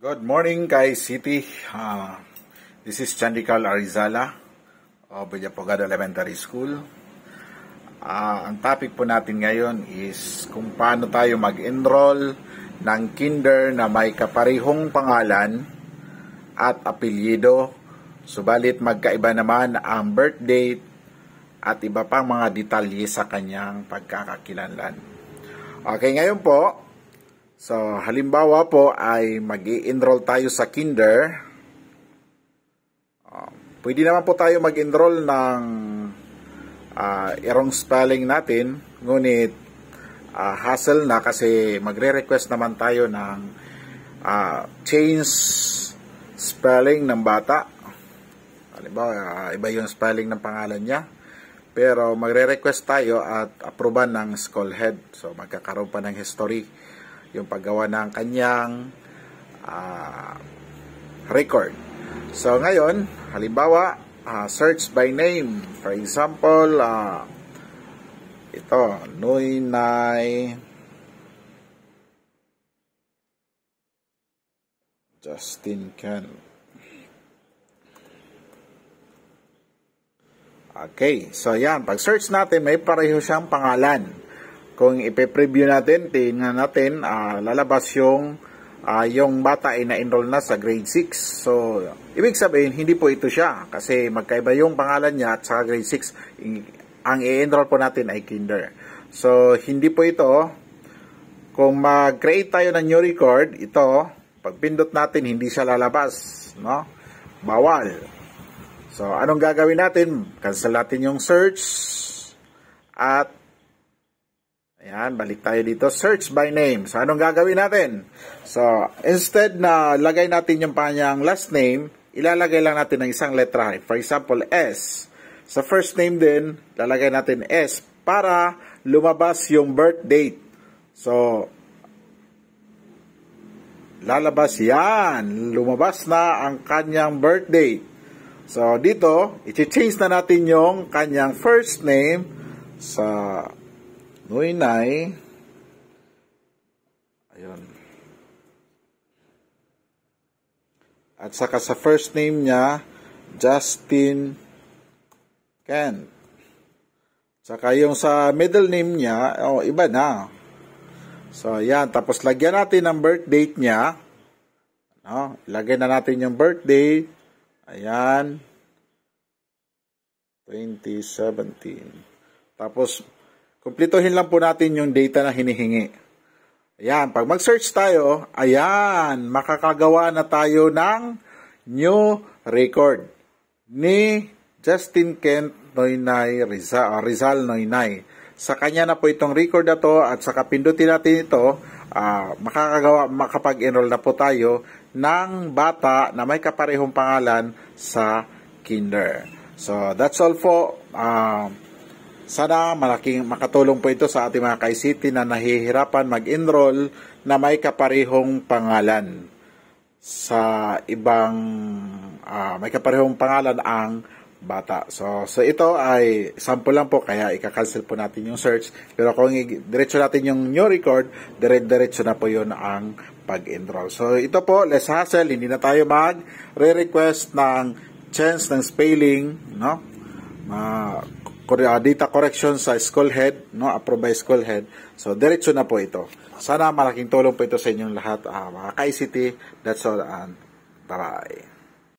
Good morning, City. This is Chandical Arizala of Villapogado Elementary School. Ang topic po natin ngayon is kung paano tayo mag-enroll ng kinder na may kaparehong pangalan at apelyido, subalit magkaiba naman ang birth date at iba pang mga detalye sa kanyang pagkakakilanlan. Okay, ngayon po, so, halimbawa po ay mag-i-enroll tayo sa kinder. Pwede naman po tayo mag-enroll ng wrong spelling natin, ngunit hassle na kasi magre-request naman tayo ng change spelling ng bata. Halimbawa, iba yung spelling ng pangalan niya. Pero magre-request tayo at aproban ng school head. So, magkakaroon pa ng history yung paggawa ng kanyang record. So ngayon, halimbawa, search by name. For example, ito, Noynay Justin Ken. Okay, so yan, pag search natin, may pareho siyang pangalan. Kung ipe-preview natin, tingnan natin, lalabas yung bata ay na-enroll na sa grade 6. So, ibig sabihin, hindi po ito siya. Kasi magkaiba yung pangalan niya at sa grade 6, ang i-enroll po natin ay kinder. So, hindi po ito. Kung mag-create tayo ng new record, ito, pag pindot natin, hindi siya lalabas. No? Bawal. So, anong gagawin natin? Cancel natin yung search at ayan, balik tayo dito. Search by name. So, anong gagawin natin? So, instead na lagay natin yung kanyang last name, ilalagay lang natin ng isang letra. For example, S. Sa first name din, lalagay natin S para lumabas yung birth date. So, lalabas yan. Lumabas na ang kanyang birth date. So, dito, i-change na natin yung kanyang first name sa Noynay. Ayun. At saka sa first name niya, Justin Ken. Saka yung sa middle name niya, iba na. So, yan. Tapos, lagyan natin ang birth date niya. No? Lagyan na natin yung birth date. Ayan. 2017. Tapos, kumplituhin lang po natin yung data na hinihingi. Ayan, pag mag-search tayo, ayan, makakagawa na tayo ng new record ni Justin Kent Noynay Rizal Noynay. Sa kanya na po itong record na to at sa kapindutin natin ito, makapag-enroll na po tayo ng bata na may kaparehong pangalan sa kinder. So, that's all po. Sana malaking makatulong po ito sa ating mga City na nahihirapan mag-enroll na may kaparehong pangalan sa ibang may kaparehong pangalan ang bata. So ito ay sample lang po kaya ika-cancel po natin yung search. Pero kung diretso natin yung new record, diretso na po yun ang pag-enroll. So ito po, less hassle, hindi na tayo mag-request ng change ng spelling, no? Data correction sa school head, no, approved by school head. So, diretso na po ito. Sana malaking tulong po ito sa inyong lahat, mga City. That's all, and bye-bye.